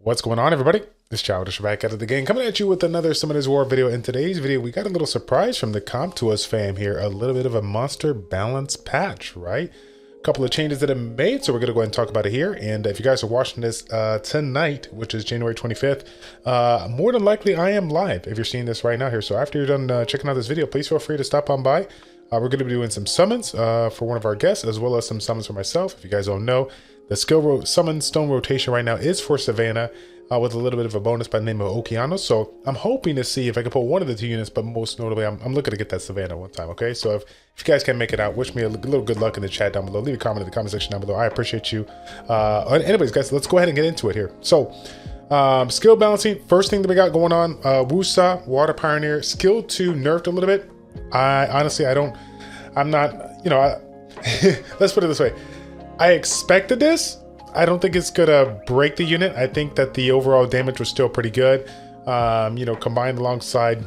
What's going on, everybody? It's Childish back out of the game, coming at you with another Summoners War video. In today's video, we got a little surprise from the Comp to Us fam here. A little bit of a monster balance patch, right? A couple of changes that have been made, so we're going to go ahead and talk about it here. And if you guys are watching this tonight, which is January 25th, more than likely I am live if you're seeing this right now here. So after you're done checking out this video, please feel free to stop on by. We're going to be doing some summons for one of our guests, as well as some summons for myself. If you guys don't know, the summon stone rotation right now is for Savannah, with a little bit of a bonus by the name of Okeanos. So I'm hoping to see if I can pull one of the two units, but most notably, I'm looking to get that Savannah one time, okay? So if you guys can make it out, wish me a little good luck in the chat down below. Leave a comment in the comment section down below. I appreciate you. Anyways, guys, let's go ahead and get into it here. So skill balancing, first thing that we got going on, Wusa, Water Pioneer, skill 2 nerfed a little bit. I'm not, let's put it this way. I expected this. I don't think it's gonna break the unit. I think that the overall damage was still pretty good. Combined alongside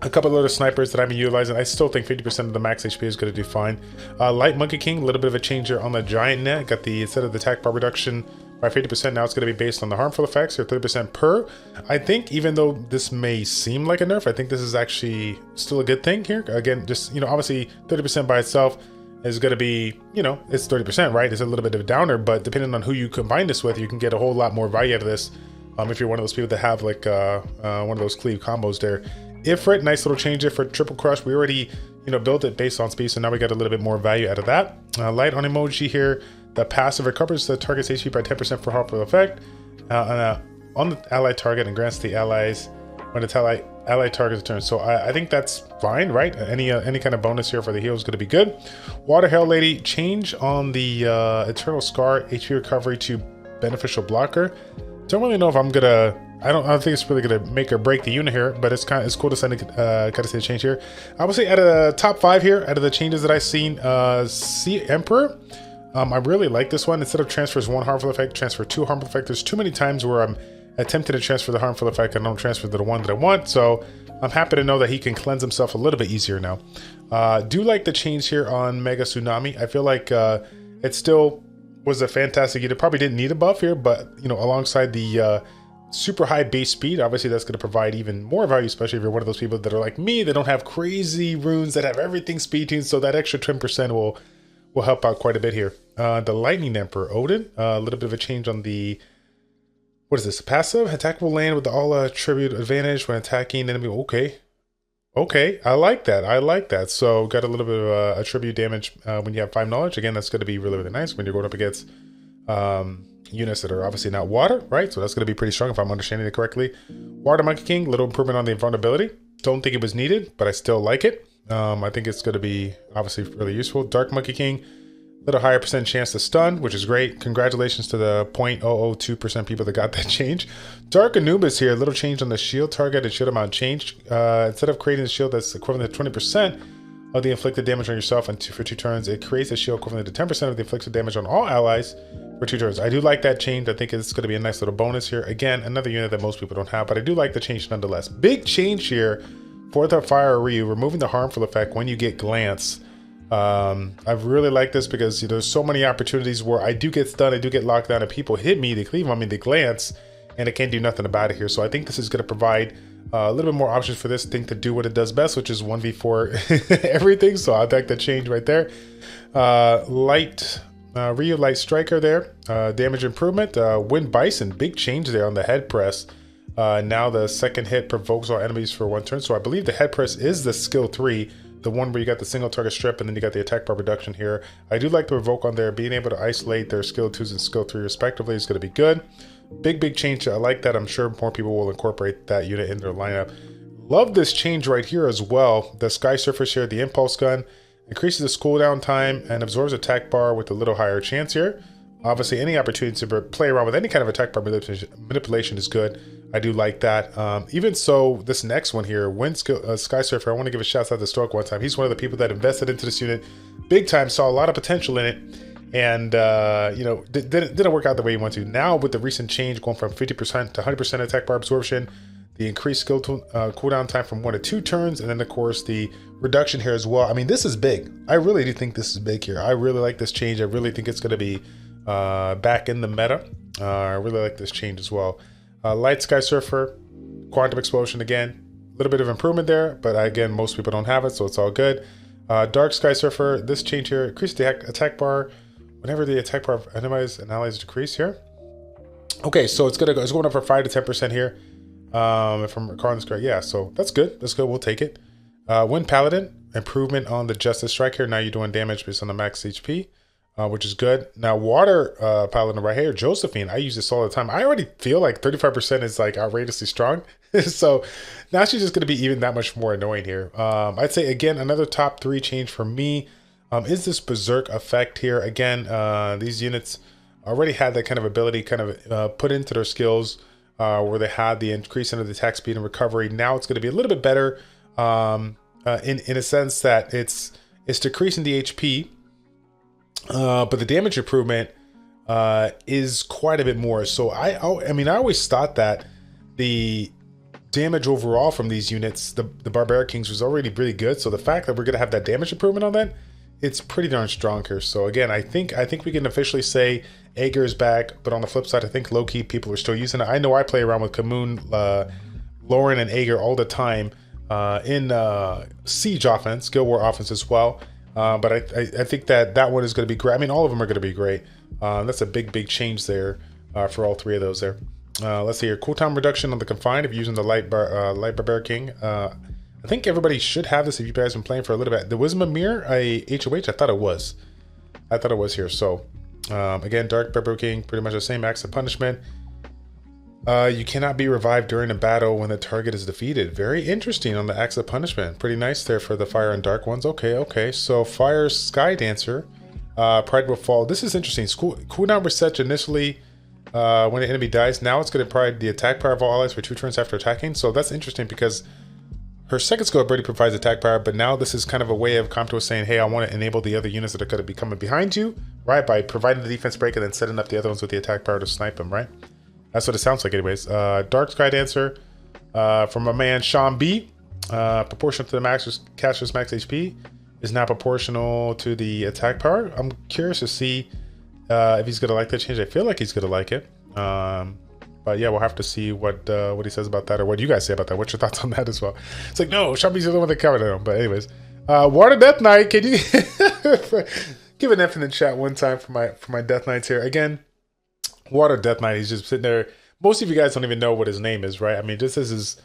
a couple of other snipers that I've been utilizing, I still think 50% of the max HP is gonna do fine. Light Monkey King, a little bit of a change here on the giant net. Got the, instead of the attack bar reduction by 50%, now it's gonna be based on the harmful effects, or 30% per. I think even though this may seem like a nerf, I think this is actually still a good thing here. Again, just, obviously 30% by itself is going to be, it's 30%, right? It's a little bit of a downer, but depending on who you combine this with, you can get a whole lot more value out of this. If you're one of those people that have like one of those cleave combos there. Ifrit, nice little change there for triple crush. We already, built it based on speed, so now we got a little bit more value out of that. Light on emoji here. The passive recovers the target's HP by 10% for harmful effect on the allied target and grants the allies when it's allied target's turn. So I think that's fine, right? Any kind of bonus here for the heal is going to be good. Water Hell Lady, change on the Eternal Scar HP recovery to beneficial blocker. Don't really know if I'm gonna. I don't think it's really gonna make or break the unit here, but it's cool to see the change here. I would say out of the top 5 here, out of the changes that I've seen, Sea Emperor. I really like this one. Instead of transfers 1 harmful effect, transfer 2 harmful effect. There's too many times where I'm attempting to transfer the harmful effect and don't transfer the one that I want, so I'm happy to know that he can cleanse himself a little bit easier now. Do like the change here on Mega Tsunami. I feel like it still was a fantastic unit. Probably didn't need a buff here, but alongside the super high base speed, obviously that's going to provide even more value, especially if you're one of those people that are like me, that don't have crazy runes that have everything speed tuned, so that extra 10% will help out quite a bit here. The Lightning Emperor Odin, a little bit of a change on the, what is this? Passive attack will land with the all attribute advantage when attacking enemy. Okay, I like that. So got a little bit of attribute damage when you have 5 knowledge. Again, that's going to be really, really nice when you're going up against units that are obviously not water, right? So that's going to be pretty strong if I'm understanding it correctly. Water Monkey King, little improvement on the invulnerability. Don't think it was needed, but I still like it. I think it's going to be obviously really useful. Dark Monkey King, little higher % chance to stun, which is great. Congratulations to the 0.002% people that got that change. Dark Anubis here, a little change on the shield target and shield amount changed. Instead of creating a shield that's equivalent to 20% of the inflicted damage on yourself and for 2 turns, it creates a shield equivalent to 10% of the inflicted damage on all allies for 2 turns. I do like that change. I think it's going to be a nice little bonus here. Again, another unit that most people don't have, but I do like the change nonetheless. Big change here for the Fire Ryu, removing the harmful effect when you get glance. I really like this because there's so many opportunities where I do get stunned, I do get locked down, and people hit me, they cleave on me, they glance, and I can't do nothing about it here. So I think this is going to provide a little bit more options for this thing to do what it does best, which is 1v4 everything. So I like that change right there. Ryu Light Striker there, damage improvement. Wind Bison, big change there on the head press. Now the second hit provokes all enemies for 1 turn. So I believe the head press is the skill 3. The one where you got the single target strip and then you got the attack bar reduction here. I do like the provoke on there. Being able to isolate their skill 2s and skill 3 respectively is going to be good. Big change. I like that. I'm sure more people will incorporate that unit in their lineup. Love this change right here as well. The Sky Surfers here, the impulse gun, increases the cooldown time and absorbs attack bar with a little higher chance here. Obviously, any opportunity to play around with any kind of attack bar manipulation is good. I do like that. Even so, this next one here, Sky Surfer, I want to give a shout out to Stork one time. He's one of the people that invested into this unit big time, saw a lot of potential in it, and didn't work out the way he wanted to. Now, with the recent change going from 50% to 100% attack bar absorption, the increased skill cooldown time from 1 to 2 turns, and then of course the reduction here as well. I mean, this is big. I really do think this is big here. I really like this change. I really think it's going to be back in the meta. I really like this change as well. Light Sky Surfer, Quantum Explosion again. A little bit of improvement there, but again, most people don't have it, so it's all good. Dark Sky Surfer, this change here, increase the attack bar whenever the attack bar of enemies and allies decrease here. Okay, so it's going up for 5 to 10% here. If I'm recalling this correct, yeah, so that's good. That's good. We'll take it. Wind Paladin, improvement on the Justice Strike here. Now you're doing damage based on the max HP, which is good. Now Water Paladin right here, Josephine. I use this all the time. I already feel like 35% is like outrageously strong. So now she's just going to be even that much more annoying here. I'd say again, another top 3 change for me is this Berserk effect here. Again, these units already had that kind of ability kind of put into their skills where they had the increase in the attack speed and recovery. Now it's going to be a little bit better in a sense that it's decreasing the HP, but the damage improvement is quite a bit more. So I mean, I always thought that the damage overall from these units, the Barbaric Kings, was already really good. So the fact that we're going to have that damage improvement on that, it's pretty darn strong here. So again, I think we can officially say Aegir is back, but on the flip side, I think low-key people are still using it. I know I play around with Kamoon, Lauren, and Aegir all the time in Siege offense, Guild War offense as well. But I think that one is going to be great. I mean, all of them are going to be great. That's a big change there for all 3 of those there. Let's see here. Cooldown reduction on the Confined if you're using the Light Barbaric King. I think everybody should have this if you guys have been playing for a little bit. There was a mirror, a HOH. I thought it was. Here. So again, Dark Barbaric King, pretty much the same. Acts of punishment. You cannot be revived during a battle when the target is defeated. Very interesting on the acts of punishment. Pretty nice there for the fire and dark ones. Okay. So Fire Sky Dancer, Pride will fall. This is interesting. Cooldown resets initially when an enemy dies. Now it's going to provide the attack power of all allies for 2 turns after attacking. So that's interesting because her second skill ability provides attack power, but now this is kind of a way of Kamto saying, hey, I want to enable the other units that are going to be coming behind you, right? By providing the defense break and then setting up the other ones with the attack power to snipe them, right? That's what it sounds like anyways. Dark Sky Dancer from my man Sean B. Proportional to the caster's max HP is now proportional to the attack power. I'm curious to see if he's going to like that change. I feel like he's going to like it. But yeah, we'll have to see what he says about that, or what you guys say about that. What's your thoughts on that as well? It's like, no, Sean B's the one that covered it. But anyways, Water Death Knight, can you give an F in the chat one time for my Death Knights here? Again, Water Death Knight, he's just sitting there. Most of you guys don't even know what his name is, right? I mean, this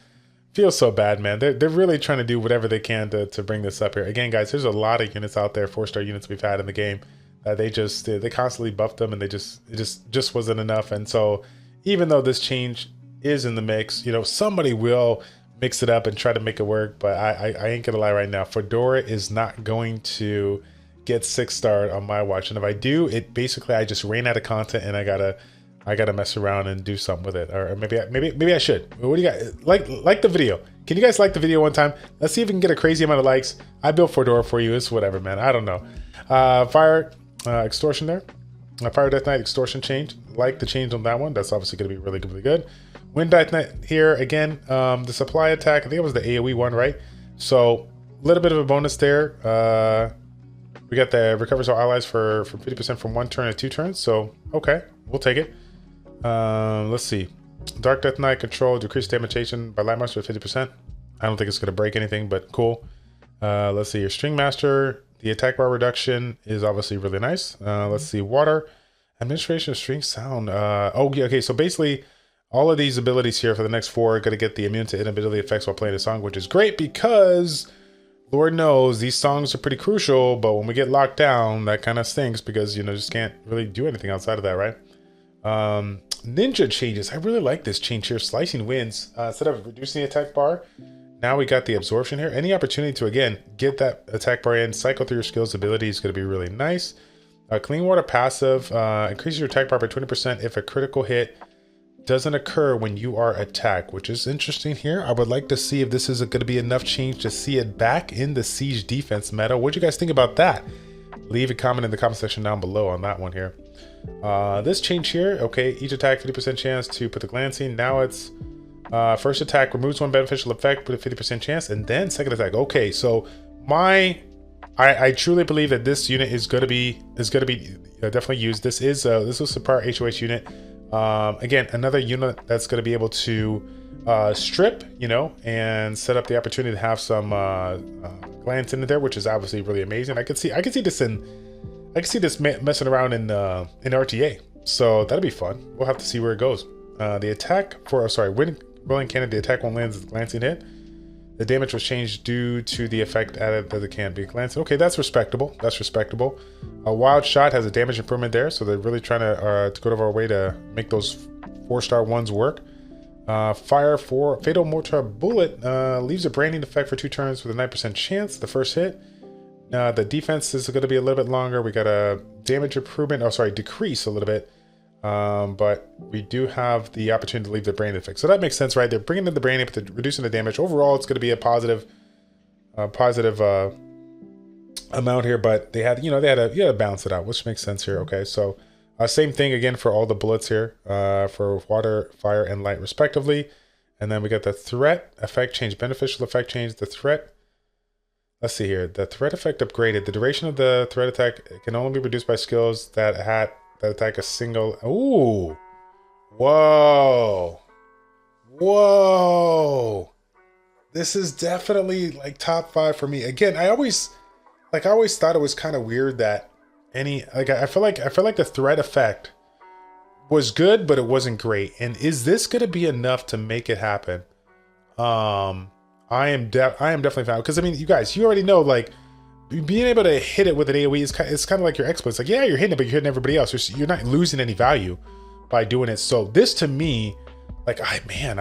feels so bad, man. They're really trying to do whatever they can to bring this up here. Again, guys, there's a lot of units out there, 4-star units we've had in the game. They constantly buffed them, and it just wasn't enough. And so even though this change is in the mix, somebody will mix it up and try to make it work. But I ain't gonna lie right now, Fedora is not going to get 6-star on my watch. And if I do, I just ran out of content, and I gotta mess around and do something with it. Or maybe I should. What do you got? Like the video. Can you guys like the video one time? Let's see if we can get a crazy amount of likes. I built Fedora for you. It's whatever, man. I don't know. Fire Extortion there. Fire Death Knight Extortion change. Like the change on that one. That's obviously going to be really good. Wind Death Knight here again. The supply attack. I think it was the AoE one, right? So a little bit of a bonus there. We got the recovers all allies for 50% from 1 turn to 2 turns. So okay, we'll take it. Let's see. Dark Death Knight control decreased damage by light monster 50%. I don't think it's going to break anything, but cool. Let's see. Your String Master. The attack bar reduction is obviously really nice. Let's see. Water. Administration of String Sound. Okay. So basically, all of these abilities here for the next 4 are going to get the immune to inability effects while playing a song, which is great because Lord knows these songs are pretty crucial. But when we get locked down, that kind of stinks because, just can't really do anything outside of that, right? Ninja changes. I really like this change here. Slicing Winds. Instead of reducing the attack bar, now we got the absorption here. Any opportunity to, again, get that attack bar in, cycle through your skills ability is going to be really nice. Clean Water passive increases your attack bar by 20% if a critical hit doesn't occur when you are attacked, which is interesting here. I would like to see if this is going to be enough change to see it back in the siege defense meta. What do you guys think about that? Leave a comment in the comment section down below on that one here. This change here, okay, each attack 50% chance to put the glancing. Now it's first attack removes 1 beneficial effect with a 50% chance, and then second attack. Okay, so I truly believe that this unit is gonna be definitely used. This was the prior HOH unit. Again, another unit that's going to be able to strip, you know, and set up the opportunity to have some glance in there, which is obviously really amazing. I can see this messing around in RTA, so that'll be fun. We'll have to see where it goes. The attack for when rolling cannon, the attack won't land as a glancing hit. The damage was changed due to the effect added that it can't be glancing. Okay, that's respectable. That's respectable. A wild shot has a damage improvement there, so they're really trying to go out of our way to make those 4-star ones work. Fire for fatal mortar bullet leaves a branding effect for 2 turns with a 9% chance. The first hit. The defense is going to be a little bit longer. We got a damage improvement. Oh, sorry, decrease a little bit. But we do have the opportunity to leave the brain effect. So that makes sense, right? They're bringing in the brain, but they're reducing the damage. Overall, it's going to be a positive amount here, but they had to balance it out, which makes sense here. Okay, so same thing again for all the bullets here, for water, fire, and light respectively. And then we got the threat effect change, beneficial effect change, the threat. Let's see here. The threat effect upgraded. The duration of the threat attack can only be reduced by skills that attack a single. Ooh. Whoa. This is definitely like top 5 for me. Again, I always thought it was kind of weird that I feel like the threat effect was good, but it wasn't great. And is this gonna be enough to make it happen? I am definitely found, because I mean, you guys, you already know, like, being able to hit it with an AoE it's kind of like your exploit. It's like, yeah, you're hitting it, but you're hitting everybody else. You're not losing any value by doing it. So this to me, like, I kind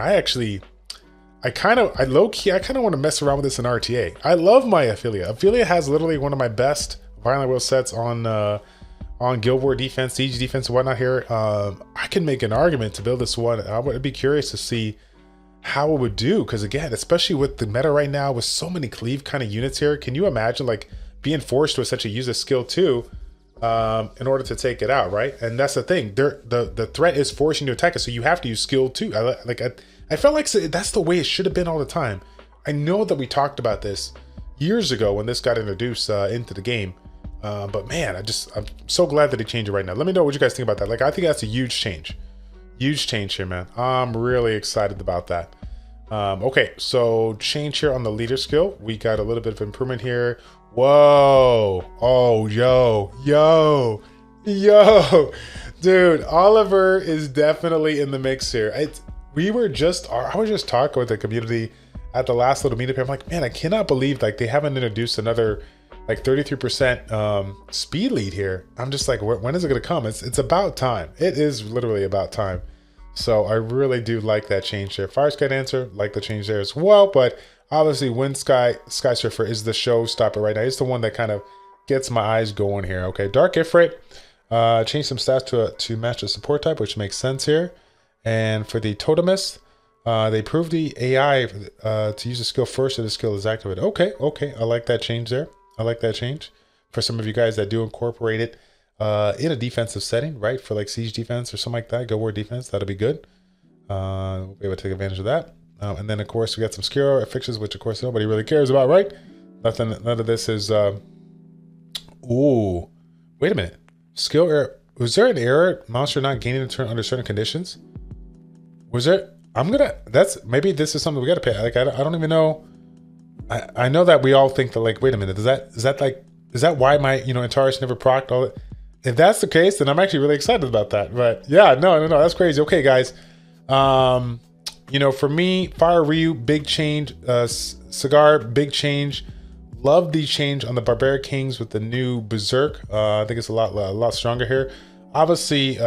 of want to mess around with this in RTA. I love my Ophelia. Ophelia has literally one of my best violent will sets on Guild War defense, siege defense, and whatnot here. I can make an argument to build this one. I would be curious to see how it would do, because again, especially with the meta right now with so many cleave kind of units here, can you imagine like being forced to essentially use a skill 2 in order to take it out, right? And that's the thing, the threat is forcing you to attack it, so you have to use skill 2. I felt like that's the way it should have been all the time. I know that we talked about this years ago when this got introduced into the game, but man, I'm so glad that they changed it right now. Let me know what you guys think about that. Like, I think that's a huge change here, man. I'm really excited about that. Okay, so change here on the leader skill. We got a little bit of improvement here. Whoa. Oh, yo, dude, Oliver is definitely in the mix here. I was just talking with the community at the last little meetup. I'm like, man, I cannot believe like they haven't introduced another like 33% speed lead here. I'm just like, when is it gonna come? It's about time. It is literally about time. So I really do like that change there. Fire Sky Dancer, like the change there as well, but obviously Wind Sky Surfer is the showstopper right now. It's the one that kind of gets my eyes going here. Okay, Dark Ifrit, change some stats to match the support type, which makes sense here. And for the Totemist, they improved the AI to use the skill first if the skill is activated. Okay, I like that change there. I like that change. For some of you guys that do incorporate it in a defensive setting, right? For like siege defense or something like that, Guild War defense, that'll be good. We'll be able to take advantage of that. And then of course we got some skill affixes, which of course nobody really cares about, right? None of this is. Ooh, wait a minute. Skill error. Was there an error? Monster not gaining a turn under certain conditions? Was there? Maybe this is something we got to pay. Like I don't even know. I know that we all think that, like, wait a minute, is that why my Antares never procced all it? If that's the case, then I'm actually really excited about that. But yeah, no, that's crazy. Okay, guys. For me, Fire Ryu, big change. Cigar, big change. Love the change on the Barbaric Kings with the new Berserk. I think it's a lot stronger here. Obviously,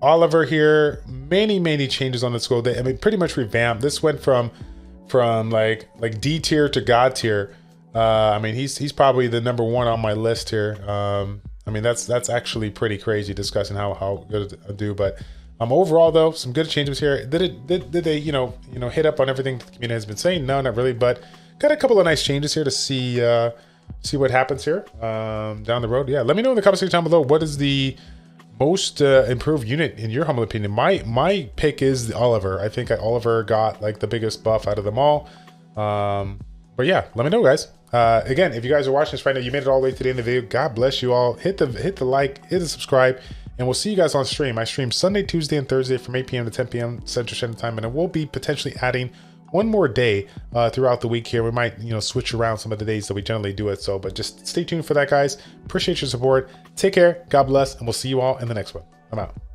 Oliver here, many changes on the school. Pretty much revamped. This went from like D tier to God tier. He's probably the number 1 on my list here. That's actually pretty crazy discussing how good it do. But overall though, some good changes here. Did they hit up on everything the community has been saying? No, not really, but got a couple of nice changes here to see what happens here down the road. Yeah, let me know in the comment section down below, what is the most improved unit in your humble opinion. My pick is the Oliver. I think Oliver got like the biggest buff out of them all. But yeah, let me know, guys. Again, if you guys are watching this right now, you made it all the way to the end of the video. God bless you all. Hit the like, hit the subscribe, and we'll see you guys on stream. I stream Sunday, Tuesday, and Thursday from 8 p.m. to 10 p.m. Central Standard Time, and I will be potentially adding one more day throughout the week here. We might, switch around some of the days that we generally do it. So, but just stay tuned for that, guys. Appreciate your support. Take care. God bless, and we'll see you all in the next one. I'm out.